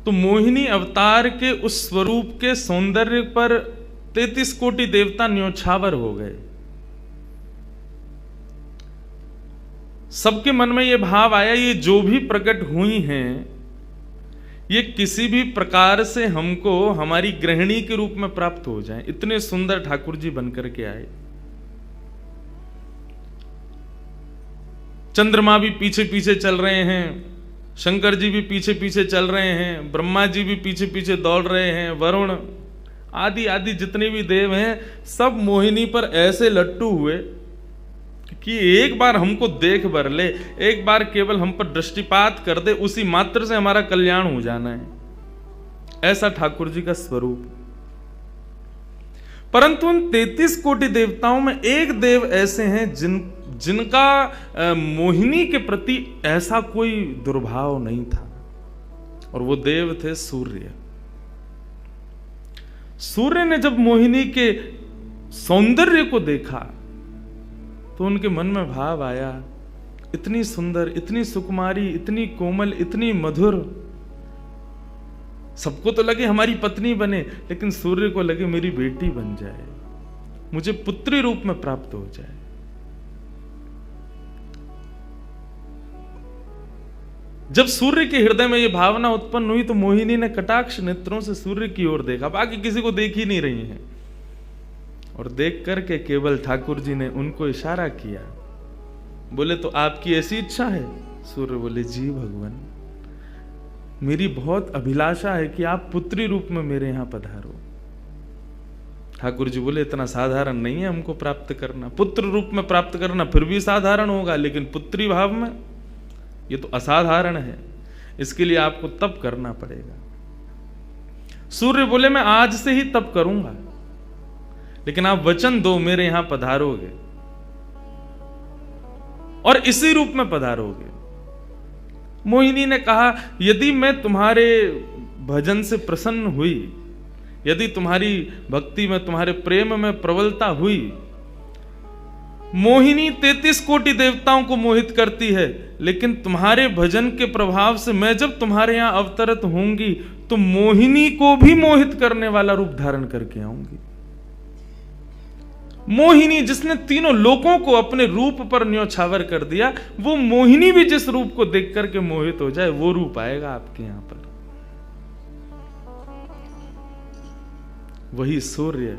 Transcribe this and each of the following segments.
तो मोहिनी अवतार के उस स्वरूप के सौंदर्य पर 33 कोटि देवता न्योछावर हो गए। सबके मन में यह भाव आया, ये जो भी प्रकट हुई हैं ये किसी भी प्रकार से हमको हमारी गृहिणी के रूप में प्राप्त हो जाए। इतने सुंदर ठाकुर जी बनकर के आए। चंद्रमा भी पीछे पीछे चल रहे हैं, शंकर जी भी पीछे पीछे चल रहे हैं, ब्रह्मा जी भी पीछे पीछे दौड़ रहे हैं, वरुण आदि आदि जितने भी देव हैं सब मोहिनी पर ऐसे लट्टू हुए कि एक बार हमको देख बर ले, एक बार केवल हम पर दृष्टिपात कर दे, उसी मात्र से हमारा कल्याण हो जाना है। ऐसा ठाकुर जी का स्वरूप। परंतु उन 33 कोटि देवताओं में एक देव ऐसे हैं जिनका मोहिनी के प्रति ऐसा कोई दुर्भाव नहीं था, और वो देव थे सूर्य। सूर्य ने जब मोहिनी के सौंदर्य को देखा तो उनके मन में भाव आया, इतनी सुंदर, इतनी सुकुमारी, इतनी कोमल, इतनी मधुर। सबको तो लगे हमारी पत्नी बने, लेकिन सूर्य को लगे मेरी बेटी बन जाए, मुझे पुत्री रूप में प्राप्त हो जाए। जब सूर्य के हृदय में यह भावना उत्पन्न हुई तो मोहिनी ने कटाक्ष नेत्रों से सूर्य की ओर देखा, बाकी किसी को देख ही नहीं रही है, और देख करके केवल ठाकुर जी ने उनको इशारा किया। बोले तो आपकी ऐसी इच्छा है? सूर्य बोले जी भगवान, मेरी बहुत अभिलाषा है कि आप पुत्री रूप में मेरे यहां पधारो। ठाकुर जी बोले इतना साधारण नहीं है हमको प्राप्त करना, पुत्र रूप में प्राप्त करना फिर भी साधारण होगा, लेकिन पुत्री भाव में ये तो असाधारण है, इसके लिए आपको तप करना पड़ेगा। सूर्य बोले मैं आज से ही तप करूंगा, लेकिन आप वचन दो मेरे यहां पधारोगे और इसी रूप में पधारोगे। मोहिनी ने कहा यदि मैं तुम्हारे भजन से प्रसन्न हुई, यदि तुम्हारी भक्ति में, तुम्हारे प्रेम में प्रबलता हुई, मोहिनी 33 कोटि देवताओं को मोहित करती है, लेकिन तुम्हारे भजन के प्रभाव से मैं जब तुम्हारे यहां अवतरित होंगी तो मोहिनी को भी मोहित करने वाला रूप धारण करके आऊंगी। मोहिनी जिसने तीनों लोकों को अपने रूप पर न्योछावर कर दिया, वो मोहिनी भी जिस रूप को देख करके मोहित हो जाए, वो रूप आएगा आपके यहां पर। वही सूर्य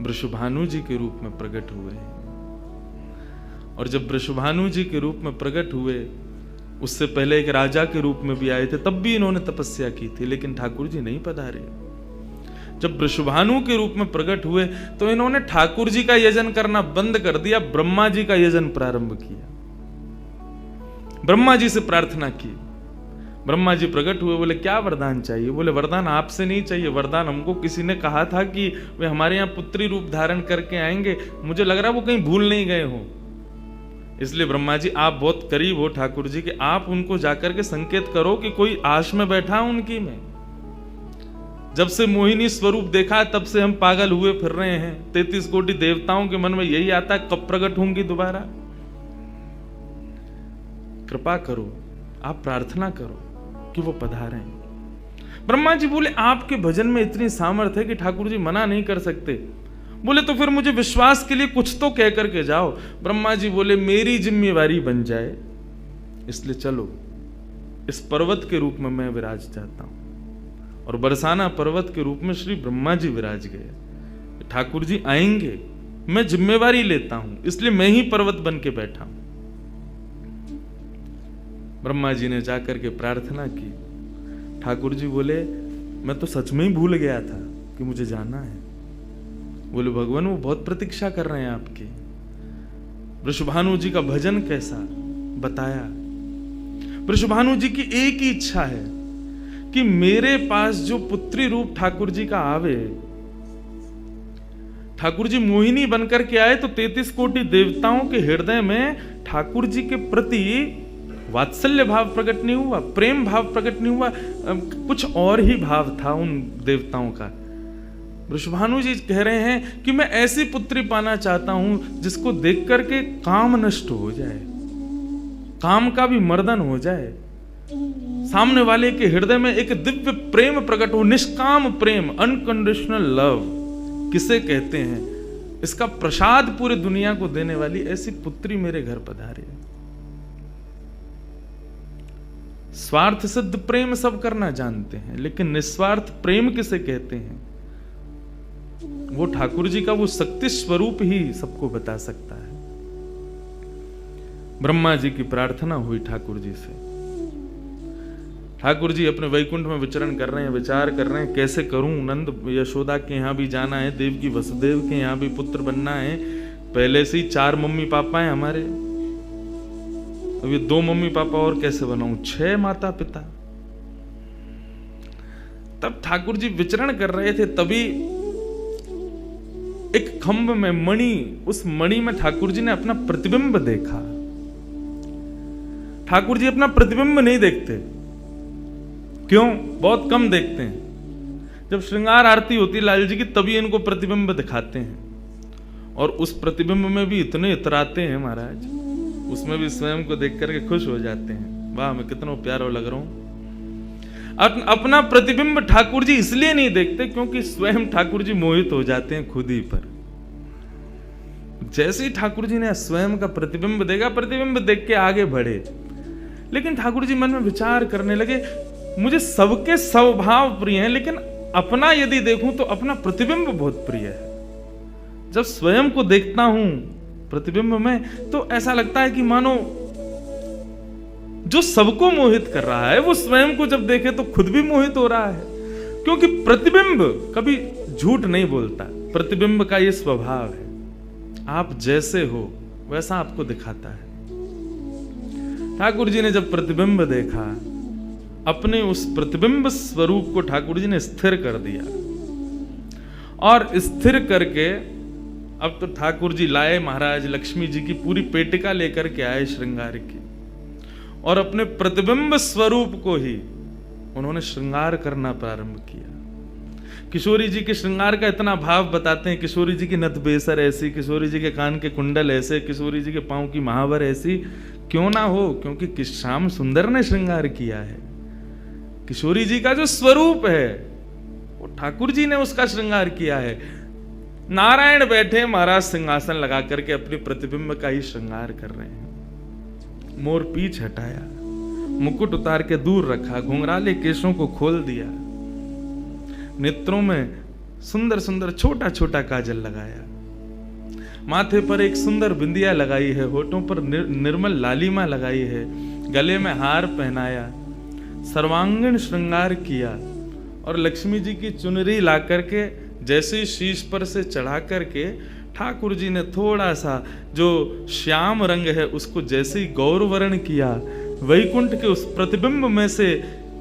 वृषभानु जी के रूप में प्रकट हुए हैं, और जब वृषभानु जी के रूप में प्रकट हुए, उससे पहले एक राजा के रूप में भी आए थे, तब भी इन्होंने तपस्या की थी, लेकिन ठाकुर जी नहीं पधारे। जब वृषभानु के रूप में प्रकट हुए तो इन्होंने ठाकुर जी का यजन करना बंद कर दिया, ब्रह्मा जी का यजन प्रारंभ किया, ब्रह्मा जी से प्रार्थना की। ब्रह्मा जी प्रकट हुए, बोले क्या वरदान चाहिए? बोले वरदान आपसे नहीं चाहिए, वरदान हमको किसी ने कहा था कि वे हमारे यहाँ पुत्री रूप धारण करके आएंगे, मुझे लग रहा वो कहीं भूल नहीं गए हो, इसलिए ब्रह्मा जी आप बहुत करीब हो ठाकुर जी के, आप उनको जाकर के संकेत करो कि कोई आश में बैठा उनकी में। जब से मोहिनी स्वरूप देखा तब से हम पागल हुए फिर रहे हैं, 33 कोटि देवताओं के मन में यही आता है कब प्रकट होंगी दोबारा। कृपा करो, आप प्रार्थना करो कि वो पधारें। ब्रह्मा जी बोले आपके भजन में इतनी सामर्थ्य है कि ठाकुर जी मना नहीं कर सकते। बोले तो फिर मुझे विश्वास के लिए कुछ तो कह करके जाओ। ब्रह्मा जी बोले मेरी जिम्मेवारी बन जाए, इसलिए चलो इस पर्वत के रूप में मैं विराज चाहता हूं। और बरसाना पर्वत के रूप में श्री ब्रह्मा जी विराज गए। ठाकुर जी आएंगे, मैं जिम्मेवारी लेता हूं, इसलिए मैं ही पर्वत बन के बैठा हूं। ब्रह्मा जी ने जाकर के प्रार्थना की। ठाकुर जी बोले मैं तो सच में ही भूल गया था कि मुझे जाना है। बोले भगवान वो बहुत प्रतीक्षा कर रहे हैं आपकी। वृषभानु जी का भजन कैसा बताया। वृषभानु जी की एक ही इच्छा है कि मेरे पास जो पुत्री रूप ठाकुर जी का आवे, ठाकुर जी मोहिनी बनकर के आए तो 33 कोटि देवताओं के हृदय में ठाकुर जी के प्रति वात्सल्य भाव प्रकट नहीं हुआ, प्रेम भाव प्रकट नहीं हुआ, कुछ और ही भाव था उन देवताओं का। वृषभानु जी कह रहे हैं कि मैं ऐसी पुत्री पाना चाहता हूं जिसको देख करके काम नष्ट हो जाए, काम का भी मर्दन हो जाए, सामने वाले के हृदय में एक दिव्य प्रेम प्रकट हो, निष्काम प्रेम, अनकंडीशनल लव किसे कहते हैं, इसका प्रसाद पूरी दुनिया को देने वाली ऐसी पुत्री मेरे घर पधारी। स्वार्थ सिद्ध प्रेम सब करना जानते हैं, लेकिन निस्वार्थ प्रेम किसे कहते हैं, वो ठाकुर जी का वो शक्ति स्वरूप ही सबको बता सकता है। ब्रह्मा जी की प्रार्थना हुई ठाकुर जी से। ठाकुर जी अपने वैकुंठ में विचरण कर रहे हैं, विचार कर रहे हैं कैसे करूं, नंद यशोदा के यहां भी जाना है, देवकी वसुदेव के यहां भी पुत्र बनना है, पहले से ही 4 मम्मी पापा हैं हमारे, अब ये 2 मम्मी पापा और कैसे बनाऊं, 6 माता पिता। तब ठाकुर जी विचरण कर रहे थे, तभी एक खंभ में मणि, उस मणि में ठाकुर जी ने अपना प्रतिबिंब देखा। ठाकुर जी अपना प्रतिबिंब नहीं देखते, क्यों? बहुत कम देखते हैं। जब श्रृंगार आरती होती है लाल जी की, तभी इनको प्रतिबिंब दिखाते हैं, और उस प्रतिबिंब में भी इतने इतराते हैं महाराज, उसमें भी स्वयं को देख करके खुश हो जाते हैं, वाह मैं कितना प्यारा लग रहा हूं। अपना प्रतिबिंब ठाकुर जी इसलिए नहीं देखते क्योंकि स्वयं ठाकुर जी मोहित हो जाते हैं खुद ही पर। जैसे ही ठाकुर जी ने स्वयं का प्रतिबिंब देखा, प्रतिबिंब देख के आगे बढ़े, लेकिन ठाकुर जी मन में विचार करने लगे, मुझे सबके स्वभाव प्रिय हैं, लेकिन अपना यदि देखूं तो अपना प्रतिबिंब बहुत प्रिय है। जब स्वयं को देखता हूं प्रतिबिंब में, तो ऐसा लगता है कि मानो जो सबको मोहित कर रहा है वो स्वयं को जब देखे तो खुद भी मोहित हो रहा है, क्योंकि प्रतिबिंब कभी झूठ नहीं बोलता। प्रतिबिंब का ये स्वभाव है, आप जैसे हो वैसा आपको दिखाता है। ठाकुर जी ने जब प्रतिबिंब देखा, अपने उस प्रतिबिंब स्वरूप को ठाकुर जी ने स्थिर कर दिया, और स्थिर करके अब तो ठाकुर जी लाए महाराज लक्ष्मी जी की पूरी पेटिका लेकर के आए श्रृंगार की, और अपने प्रतिबिंब स्वरूप को ही उन्होंने श्रृंगार करना प्रारंभ किया। किशोरी जी के श्रृंगार का इतना भाव बताते हैं, किशोरी जी की नथ बेसर ऐसी, किशोरी जी के कान के कुंडल ऐसे, किशोरी जी के पांव की महावर ऐसी, क्यों ना हो, क्योंकि श्याम सुंदर ने श्रृंगार किया है। किशोरी जी का जो स्वरूप है वो ठाकुर जी ने उसका श्रृंगार किया है। नारायण बैठे महाराज सिंहासन लगा करके अपने प्रतिबिंब का ही श्रृंगार कर रहे हैं। मोर पीछ हटाया, मुकुट उतार के दूर रखा, घुंघराले केशों को खोल दिया, नेत्रों में सुंदर सुंदर छोटा छोटा काजल लगाया, माथे पर एक सुंदर बिंदिया लगाई है, होठों पर निर्मल लालिमा लगाई है, गले में हार पहनाया, सर्वांगीण श्रृंगार किया, और लक्ष्मी जी की चुनरी ला करके जैसे शीश पर से चढ़ा करके ठाकुर जी ने थोड़ा सा जो श्याम रंग है उसको जैसे ही गौरवर्ण किया, वैकुंठ के उस प्रतिबिंब में से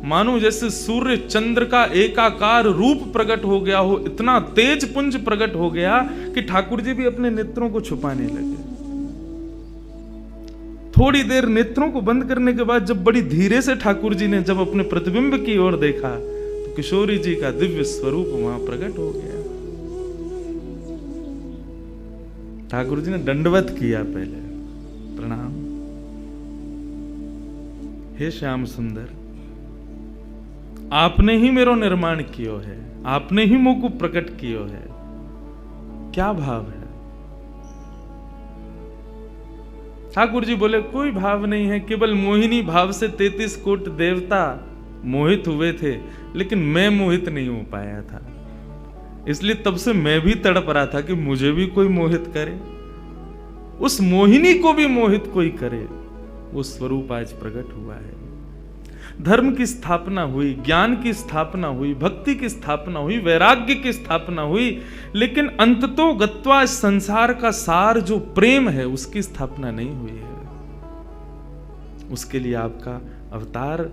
मानो जैसे सूर्य चंद्र का एकाकार रूप प्रकट हो गया हो, इतना तेज पुंज प्रकट हो गया कि ठाकुर जी भी अपने नेत्रों को छुपाने लगे। थोड़ी देर नेत्रों को बंद करने के बाद जब बड़ी धीरे से ठाकुर जी ने जब अपने प्रतिबिंब की ओर देखा, तो किशोरी जी का दिव्य स्वरूप वहां प्रकट हो गया। ठाकुर जी ने दंडवत किया, पहले प्रणाम, हे श्याम सुंदर, आपने ही मेरो निर्माण कियो है, आपने ही मोह को प्रकट कियो है। क्या भाव है? ठाकुर जी बोले कोई भाव नहीं है, केवल मोहिनी भाव से 33 कोट देवता मोहित हुए थे, लेकिन मैं मोहित नहीं हो पाया था, इसलिए तब से मैं भी तड़प रहा था कि मुझे भी कोई मोहित करे, उस मोहिनी को भी मोहित कोई करे। वो स्वरूप आज प्रकट हुआ है। धर्म की स्थापना हुई, ज्ञान की स्थापना हुई, भक्ति की स्थापना हुई, वैराग्य की स्थापना हुई, लेकिन अंततो गत्वा संसार का सार जो प्रेम है उसकी स्थापना नहीं हुई है। उसके लिए आपका अवतार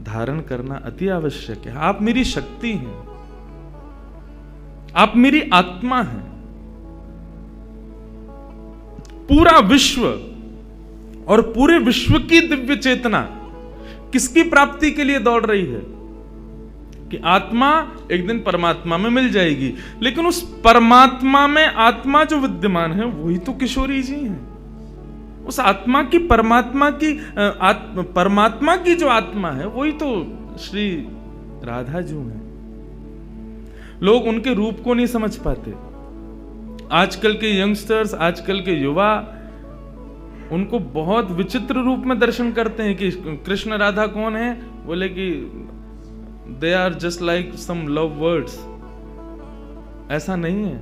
धारण करना अति आवश्यक है। आप मेरी शक्ति हैं, आप मेरी आत्मा हैं। पूरा विश्व और पूरे विश्व की दिव्य चेतना किसकी प्राप्ति के लिए दौड़ रही है? कि आत्मा एक दिन परमात्मा में मिल जाएगी, लेकिन उस परमात्मा में आत्मा जो विद्यमान है वही तो किशोरी जी हैं। उस आत्मा की परमात्मा की जो आत्मा है वही तो श्री राधा जी हैं। लोग उनके रूप को नहीं समझ पाते। आजकल के यंगस्टर्स, आजकल के युवा उनको बहुत विचित्र रूप में दर्शन करते हैं कि कृष्ण राधा कौन है, बोले कि they are just like some love words. ऐसा नहीं है।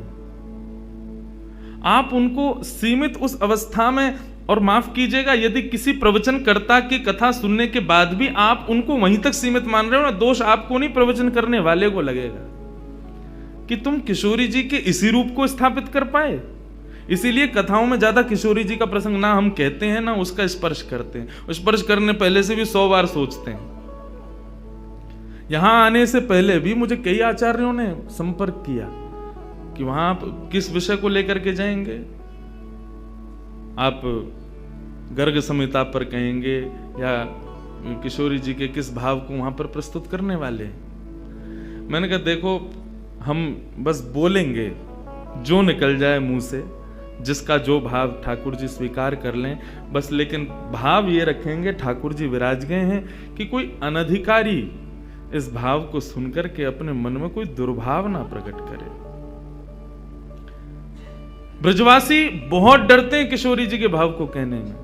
आप उनको सीमित उस अवस्था में, और माफ कीजिएगा यदि किसी प्रवचनकर्ता की कथा सुनने के बाद भी आप उनको वहीं तक सीमित मान रहे हो ना, दोष आपको नहीं, प्रवचन करने वाले को लगेगा कि तुम किशोरी जी के इसी रूप को स्थापित कर पाए। इसीलिए कथाओं में ज्यादा किशोरी जी का प्रसंग ना हम कहते हैं ना उसका स्पर्श करते हैं। स्पर्श करने पहले से भी 100 बार सोचते हैं। यहां आने से पहले भी मुझे कई आचार्यों ने संपर्क किया कि वहां आप किस विषय को लेकर के जाएंगे, आप गर्ग संहिता पर कहेंगे या किशोरी जी के किस भाव को वहां पर प्रस्तुत करने वाले हैं। मैंने कहा देखो, हम बस बोलेंगे जो निकल जाए मुंह से, जिसका जो भाव ठाकुर जी स्वीकार कर लें बस, लेकिन भाव ये रखेंगे ठाकुर जी विराज गए हैं कि कोई अनधिकारी इस भाव को सुनकर के अपने मन में कोई दुर्भाव ना प्रकट करे। ब्रजवासी बहुत डरते हैं किशोरी जी के भाव को कहने में,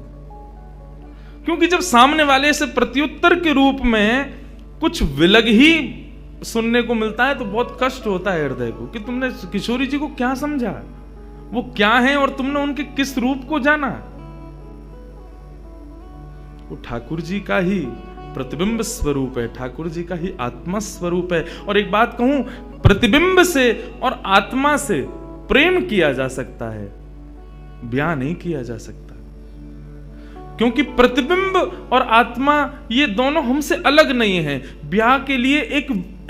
क्योंकि जब सामने वाले से प्रत्युत्तर के रूप में कुछ विलग ही सुनने को मिलता है तो बहुत कष्ट होता है हृदय को कि तुमने किशोरी जी को क्या समझा, वो क्या है और तुमने उनके किस रूप को जाना। वो ठाकुर जी का ही प्रतिबिंब स्वरूप है, ठाकुर जी का ही आत्मा स्वरूप है। और एक बात कहूं, प्रतिबिंब से और आत्मा से प्रेम किया जा सकता है, ब्याह नहीं किया जा सकता, क्योंकि प्रतिबिंब और आत्मा ये दोनों हमसे अलग नहीं है। ब्याह के लिए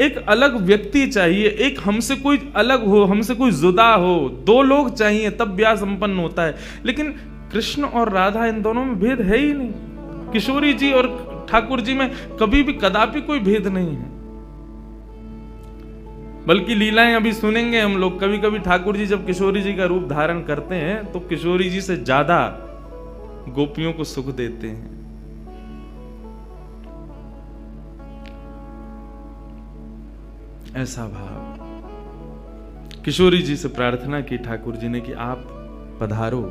एक अलग व्यक्ति चाहिए, एक हमसे कोई अलग हो, हमसे कोई जुदा हो, 2 लोग चाहिए तब ब्याह संपन्न होता है। लेकिन कृष्ण और राधा, इन दोनों में भेद है ही नहीं। किशोरी जी और ठाकुर जी में कभी भी कदापि कोई भेद नहीं है। बल्कि लीलाएं अभी सुनेंगे हम लोग, कभी कभी ठाकुर जी जब किशोरी जी का रूप धारण करते हैं तो किशोरी जी से ज्यादा गोपियों को सुख देते हैं। ऐसा भाव। किशोरी जी से प्रार्थना की ठाकुर जी ने कि आप पधारो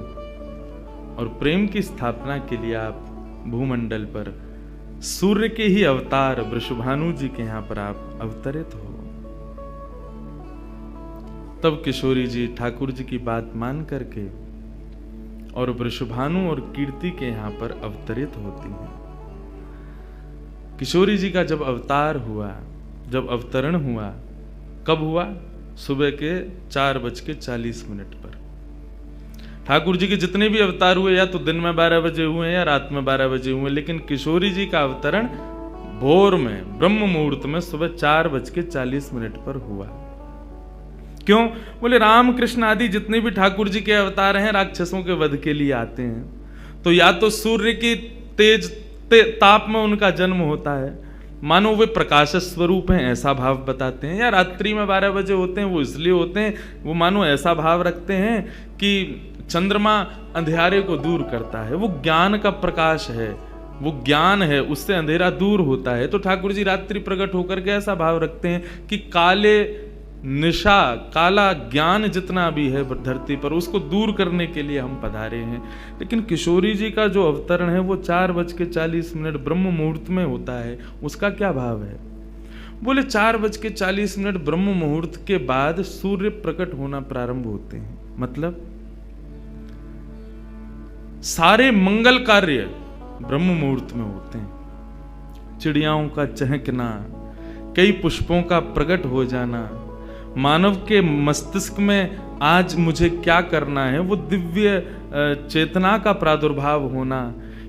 और प्रेम की स्थापना के लिए आप भूमंडल पर सूर्य के ही अवतार वृषभानु जी के यहां पर आप अवतरित हो। तब किशोरी जी ठाकुर जी की बात मान करके और वृषभानु और कीर्ति के यहां पर अवतरित होती हैं। किशोरी जी का जब अवतार हुआ, जब अवतरण हुआ, कब हुआ? सुबह के 4:40 पर। ठाकुर जी के जितने भी अवतार हुए या तो दिन में 12 बजे हुए या रात में 12 बजे हुए, लेकिन किशोरी जी का अवतरण भोर में ब्रह्म मुहूर्त में सुबह 4:40 पर हुआ। क्यों? बोले राम कृष्ण आदि जितने भी ठाकुर जी के अवतार हैं राक्षसों के वध के लिए आते हैं, तो या तो सूर्य की तेज ताप में उनका जन्म होता है, मानो वे प्रकाश स्वरूप हैं ऐसा भाव बताते हैं, या रात्रि में 12 बजे होते हैं वो इसलिए होते हैं, वो मानो ऐसा भाव रखते हैं कि चंद्रमा अंधेरे को दूर करता है, वो ज्ञान का प्रकाश है, वो ज्ञान है, उससे अंधेरा दूर होता है। तो ठाकुर जी रात्रि प्रकट होकर के ऐसा भाव रखते हैं कि काले निशा, काला ज्ञान जितना भी है धरती पर, उसको दूर करने के लिए हम पधारे हैं। लेकिन किशोरी जी का जो अवतरण है वो 4:40 ब्रह्म मुहूर्त में होता है। उसका क्या भाव है? बोले 4:40 ब्रह्म मुहूर्त के बाद सूर्य प्रकट होना प्रारंभ होते हैं। मतलब सारे मंगल कार्य ब्रह्म मुहूर्त में होते हैं। चिड़ियाओं का चहकना, कई पुष्पों का प्रकट हो जाना, मानव के मस्तिष्क में आज मुझे क्या करना है, वो दिव्य चेतना का प्रादुर्भाव होना,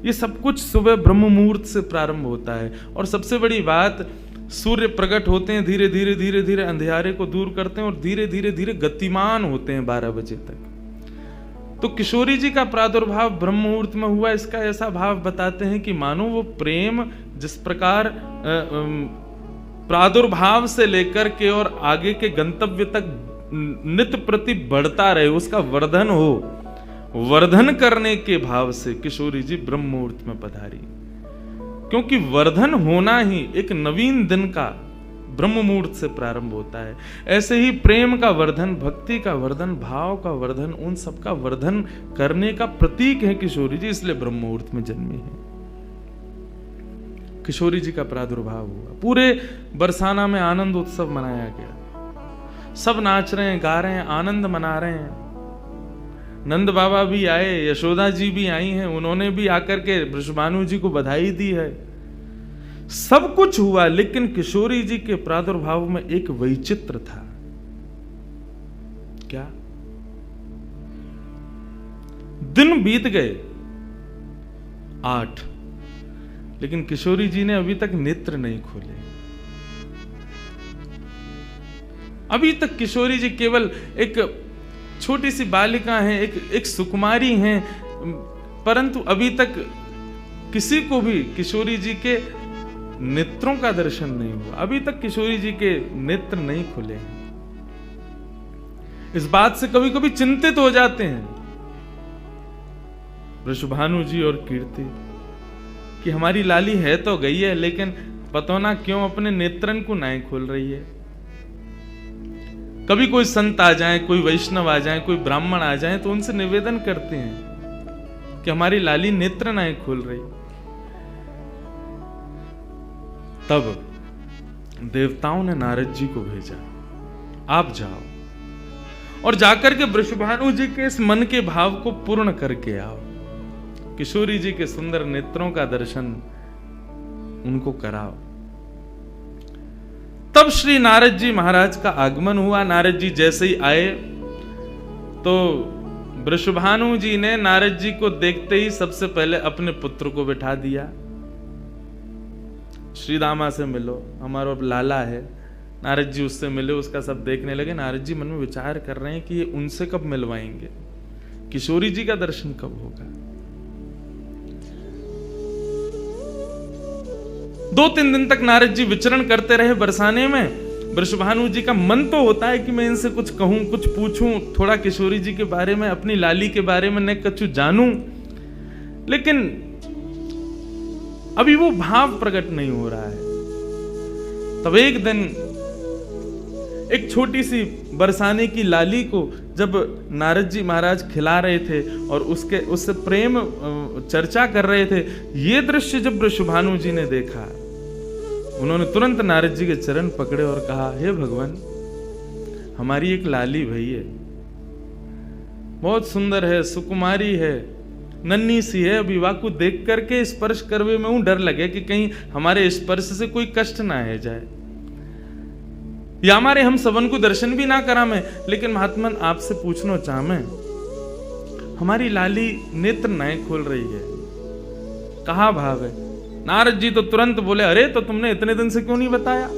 ये सब कुछ सुबह ब्रह्म मुहूर्त से प्रारंभ होता है। और सबसे बड़ी बात, सूर्य प्रकट होते हैं, धीरे धीरे धीरे धीरे अंधेरे को दूर करते हैं और धीरे धीरे धीरे गतिमान होते हैं 12 बजे तक। तो किशोरी जी का प्रादुर्भाव ब्रह्म मुहूर्त में हुआ, इसका ऐसा भाव बताते हैं कि मानो वो प्रेम जिस प्रकार प्रादुर्भाव से लेकर के और आगे के गंतव्य तक नित्य प्रति बढ़ता रहे, उसका वर्धन हो, वर्धन करने के भाव से किशोरी जी ब्रह्म मुहूर्त में पधारी, क्योंकि वर्धन होना ही एक नवीन दिन का ब्रह्म मुहूर्त से प्रारंभ होता है। ऐसे ही प्रेम का वर्धन, भक्ति का वर्धन, भाव का वर्धन, उन सब का वर्धन करने का प्रतीक है किशोरी जी, इसलिए ब्रह्म मुहूर्त में जन्मी है। किशोरी जी का प्रादुर्भाव हुआ, पूरे बरसाना में आनंद उत्सव मनाया गया, सब नाच रहे हैं, गा रहे हैं, आनंद मना रहे हैं। नंद बाबा भी आए, यशोदा जी भी आई हैं, उन्होंने भी आकर के वृषभानु जी को बधाई दी है। सब कुछ हुआ, लेकिन किशोरी जी के प्रादुर्भाव में एक वैचित्र था। क्या? दिन बीत गए 8, लेकिन किशोरी जी ने अभी तक नेत्र नहीं खोले। अभी तक किशोरी जी केवल एक छोटी सी बालिका हैं, एक सुकुमारी हैं, परंतु अभी तक किसी को भी किशोरी जी के नेत्रों का दर्शन नहीं हुआ। अभी तक किशोरी जी के नेत्र नहीं खुले हैं। इस बात से कभी कभी चिंतित हो जाते हैं वृषभानु जी और कीर्ति कि हमारी लाली है तो गई है, लेकिन पता ना क्यों अपने नेत्रन को नहीं खोल रही है। कभी कोई संत आ जाए, कोई वैष्णव आ जाए, कोई ब्राह्मण आ जाए, तो उनसे निवेदन करते हैं कि हमारी लाली नेत्र नहीं खोल रही। तब देवताओं ने नारद जी को भेजा, आप जाओ और जाकर के वृषभानु जी के इस मन के भाव को पूर्ण करके आओ, किशोरी जी के सुंदर नेत्रों का दर्शन उनको कराओ। तब श्री नारद जी महाराज का आगमन हुआ। नारद जी जैसे ही आए तो वृषभानु जी ने नारद जी को देखते ही सबसे पहले अपने पुत्र को बिठा दिया। श्री दामा से मिलो, हमारा लाला है। नारद जी उससे मिले, उसका सब देखने लगे। नारद जी मन में विचार कर रहे हैं कि ये उनसे कब मिलवाएंगे, किशोरी जी का दर्शन कब होगा। 2-3 दिन तक नारद जी विचरण करते रहे बरसाने में। वृषभानु जी का मन तो होता है कि मैं इनसे कुछ कहूं, कुछ पूछूं, थोड़ा किशोरी जी के बारे में, अपनी लाली के बारे में न कछु जानूं, लेकिन अभी वो भाव प्रकट नहीं हो रहा है। तब एक दिन एक छोटी सी बरसाने की लाली को जब नारद जी महाराज खिला रहे थे और उससे प्रेम चर्चा कर रहे थे, ये दृश्य जब वृषभानु जी ने देखा, उन्होंने तुरंत नारद जी के चरण पकड़े और कहा, हे भगवान, हमारी एक लाली भई है, बहुत सुंदर है, सुकुमारी है, नन्ही सी है, अभी वाकु देख करके स्पर्श करवे में ऊं डर लगे कि कहीं हमारे स्पर्श से कोई कष्ट ना है जाए, या हमारे हम सबन को दर्शन भी ना करा में। लेकिन महात्मन आपसे पूछना चाह मैं, हमारी लाली नेत्र नहीं खोल रही है, कहा भाव है? नारद जी तो तुरंत बोले, अरे तो तुमने इतने दिन से क्यों नहीं बताया?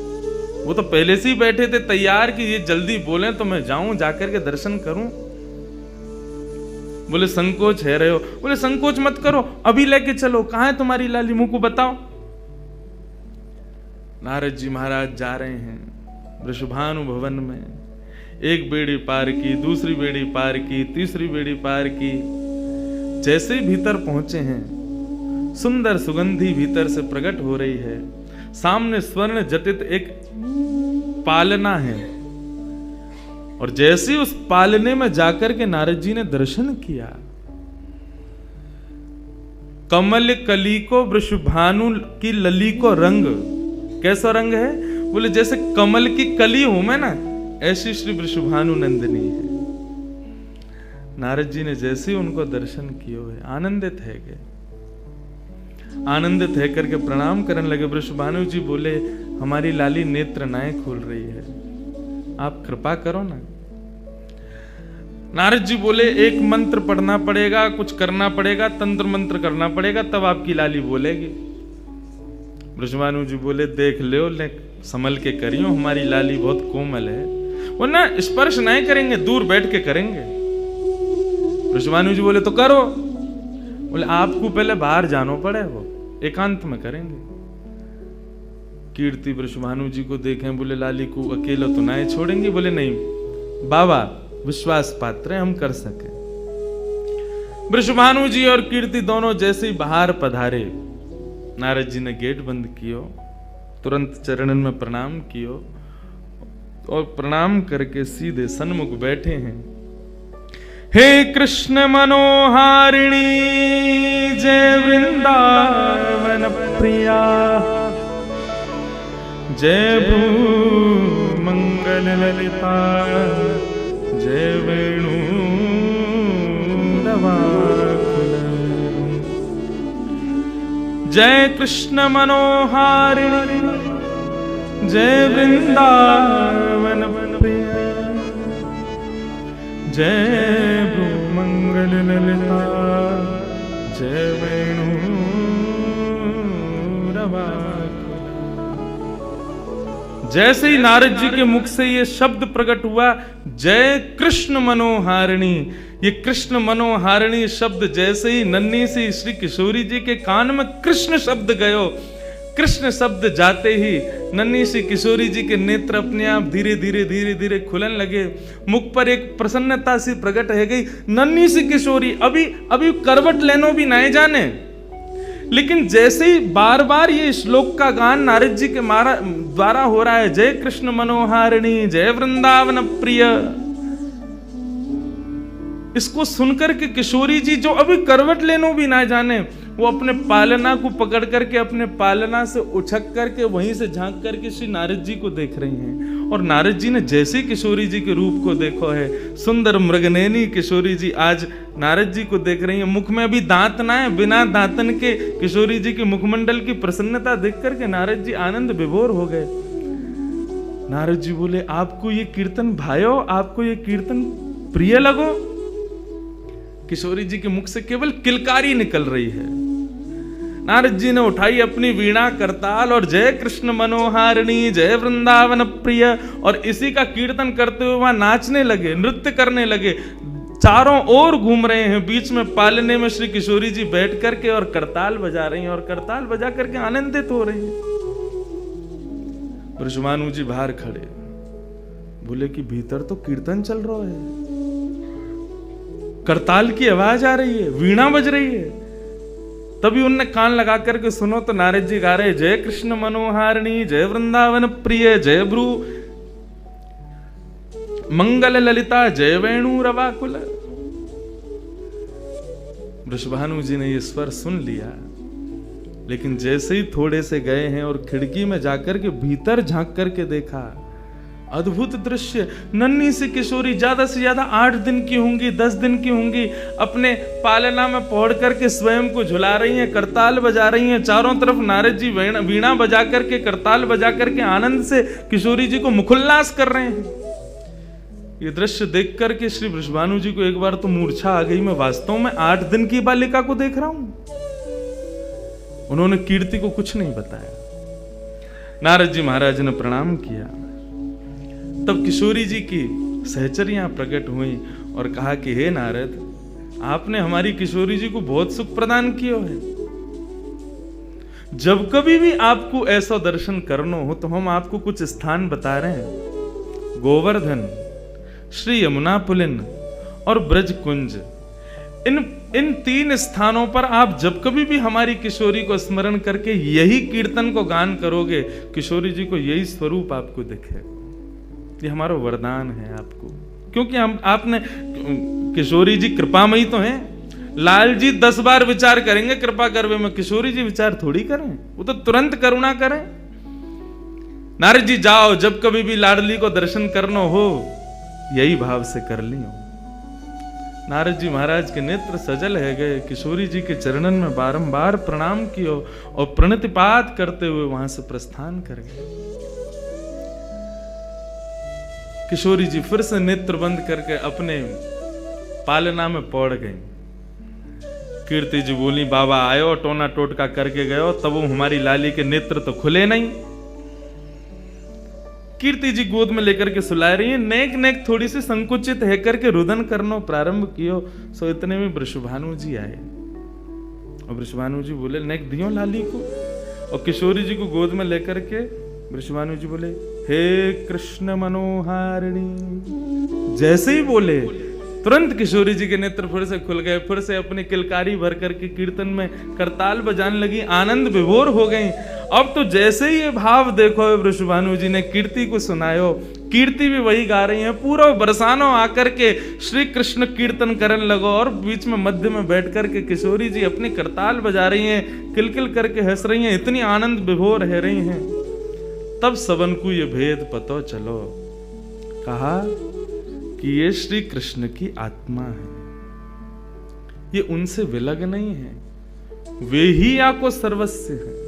वो तो पहले से ही बैठे थे तैयार कि ये जल्दी बोले तो मैं जाऊं, जाकर के दर्शन करूं। बोले संकोच है रहे हो? बोले संकोच मत करो, अभी लेके चलो, कहां है तुम्हारी लाली, मुंह को बताओ। नारद जी महाराज जा रहे हैं वृषभानु भवन में। एक बेड़ी पार की, दूसरी बेड़ी पार की, तीसरी बेड़ी पार की। जैसे ही भीतर पहुंचे हैं, सुंदर सुगंधी भीतर से प्रकट हो रही है। सामने स्वर्ण जटित एक पालना है, और जैसे उस पालने में जाकर के नारद जी ने दर्शन किया, कमल कली को वृषभानु की लली को रंग, कैसा रंग है? बोले जैसे कमल की कली हूं मैं ना, ऐसी श्री वृषभानु नंदिनी है। नारद जी ने जैसे ही उनको दर्शन किए हुए आनंदित है गए, आनंदित है करके प्रणाम करने लगे। वृषभानु जी बोले, हमारी लाली नेत्र नाय खोल रही है, आप कृपा करो ना। नारद जी बोले, एक मंत्र पढ़ना पड़ेगा, कुछ करना पड़ेगा, तंत्र मंत्र करना पड़ेगा, तब आपकी लाली बोलेगी। वृषभानु जी बोले, देख लो, संभल के करियो, हमारी लाली बहुत कोमल है, वो ना स्पर्श नहीं करेंगे, दूर बैठ के करेंगे। वृषभानु जी बोले, तो करो। बोले आपको पहले बाहर जानो पड़े, वो एकांत में करेंगे। कीर्ति वृषभानु जी को देखें, बोले लाली को अकेला तो नहीं छोड़ेंगे। बोले नहीं बाबा, विश्वास पात्र है, हम कर सके। वृषभानु जी और कीर्ति दोनों जैसे ही बाहर पधारे, नारद जी ने गेट बंद कियो, तुरंत चरणन में प्रणाम कियो और प्रणाम करके सीधे सन्मुख बैठे हैं। हे कृष्ण मनोहारिणी जय वृंदावन प्रिया, जय भ्रू मंगल ललिता, जय वेणु रवाकुल, जय कृष्ण मनोहारिणी जय वृंदावन प्रिया, जय भ्रू मंगल ललिता, जय वेणु रवाकुल। जैसे ही नारद जी के मुख से ये शब्द प्रकट हुआ, जय कृष्ण मनोहारिणी, ये कृष्ण मनोहारिणी शब्द जैसे ही नन्ही सी श्री किशोरी जी के कान में कृष्ण शब्द गयो, कृष्ण शब्द जाते ही नन्ही सी किशोरी जी के नेत्र अपने आप धीरे धीरे धीरे धीरे खुलन लगे, मुख पर एक प्रसन्नता सी प्रकट हो गई। नन्ही सी किशोरी अभी करवट लेनो भी ना जाने, लेकिन जैसे ही बार बार ये श्लोक का गान नारद जी के द्वारा हो रहा है, जय कृष्ण मनोहारिणी जय वृंदावन प्रिय, इसको सुनकर के किशोरी जी जो अभी करवट लेनो भी ना जाने, वो अपने पालना को पकड़ करके अपने पालना से उछक करके वहीं से झांक करके श्री नारद जी को देख रही हैं। और नारद जी ने जैसे किशोरी जी के रूप को देखो है, सुंदर मृगनयनी किशोरी जी आज नारद जी को देख रही हैं। मुख में भी दांत ना है, बिना दांतन के किशोरी जी के मुखमंडल की प्रसन्नता देख करके नारद जी आनंद विभोर हो गए। नारद जी बोले, आपको ये कीर्तन भायो, आपको ये कीर्तन प्रिय लगो? किशोरी जी के मुख से केवल किलकारी निकल रही है। नारद जी ने उठाई अपनी वीणा करताल और जय कृष्ण मनोहारिणी जय वृंदावन प्रिय, और इसी का कीर्तन करते हुए वहां नाचने लगे, नृत्य करने लगे, चारों ओर घूम रहे हैं। बीच में पालने में श्री किशोरी जी बैठ करके और करताल बजा रही हैं और करताल बजा करके आनंदित हो रही हैं। वृषभानु जी बाहर खड़े बोले कि भीतर तो कीर्तन चल रहा है, करताल की आवाज आ रही है, वीणा बज रही है। तभी उनने कान लगा करके सुनो तो नारद जी गा रहे, जय कृष्ण मनोहारिणी जय वृंदावन प्रिय, जय भ्रू मंगल ललिता, जय वेणु रवाकुल। वृषभानु जी ने ये स्वर सुन लिया, लेकिन जैसे ही थोड़े से गए हैं और खिड़की में जाकर के भीतर झांक करके देखा, अद्भुत दृश्य। नन्ही सी किशोरी ज्यादा से ज्यादा 8 दिन की होंगी, 10 दिन की होंगी, अपने पालना में पौड़ करके स्वयं को झुला रही हैं, करताल बजा रही हैं। चारों तरफ नारद जी वीणा बजा करके करताल बजा करके आनंद से किशोरी जी को मुखोल्लास कर रहे हैं। ये दृश्य देख करके श्री वृषभानु जी को एक बार तो मूर्छा आ गई, मैं वास्तव में 8 दिन की बालिका को देख रहा हूं। उन्होंने कीर्ति को कुछ नहीं बताया। नारद जी महाराज ने प्रणाम किया। तब किशोरी जी की सहचरियां प्रकट हुई और कहा कि हे नारद, आपने हमारी किशोरी जी को बहुत सुख प्रदान किया है। जब कभी भी आपको ऐसा दर्शन करना हो तो हम आपको कुछ स्थान बता रहे हैं। गोवर्धन, श्री यमुना पुलिन और ब्रज कुंज, इन 3 स्थानों पर आप जब कभी भी हमारी किशोरी को स्मरण करके यही कीर्तन को गान करोगे, किशोरी जी को यही स्वरूप आपको दिखेगा। ये हमारा वरदान है आपको, क्योंकि आपने किशोरी जी कृपामयी तो हैं। लाल जी 10 बार विचार करेंगे कृपा करवे में, किशोरी जी विचार थोड़ी करें, वो तो तुरंत करुणा करें। नारद जी जाओ, जब कभी भी लाडली को दर्शन करना हो यही भाव से कर लियो। नारद जी महाराज के नेत्र सजल है गए, किशोरी जी के चरणन में बारंबार प्रणाम कियो और प्रणतिपात करते हुए वहां से प्रस्थान कर गए। किशोरी जी फिर से नेत्र बंद करके अपने पालना में पौड़ गई। कीर्ति जी बोली, बाबा आयो टोना टोटका करके गयो, तब वो हमारी लाली के नेत्र तो खुले नहीं। कीर्ति जी गोद में लेकर के सुला रही है, नेक नेक थोड़ी सी संकुचित है करके रुदन करना प्रारंभ कियो। सो इतने में वृषभानु जी आए और वृषभानु जी बोले, नेक दियो लाली को। और किशोरी जी को गोद में लेकर के वृषभानु जी बोले, हे कृष्ण मनोहारिणी। जैसे ही बोले तुरंत किशोरी जी के नेत्र फिर से खुल गए, फिर से अपनी किलकारी भर करके कीर्तन में करताल बजाने लगी, आनंद विभोर हो गई। अब तो जैसे ही ये भाव देखो वृषभानु जी ने कीर्ति को सुनायो, कीर्ति भी वही गा रही है, पूरा बरसानो आकर के श्री कृष्ण कीर्तन करने लगो, और बीच में मध्य में बैठ करके किशोरी जी अपनी करताल बजा रही हैं, किलकिल करके हंस रही हैं, इतनी आनंद विभोर रह रही हैं। तब सबन को ये भेद पतो चलो, कहा कि ये श्री कृष्ण की आत्मा है, ये उनसे विलग नहीं है, वे ही या को सर्वस्व है।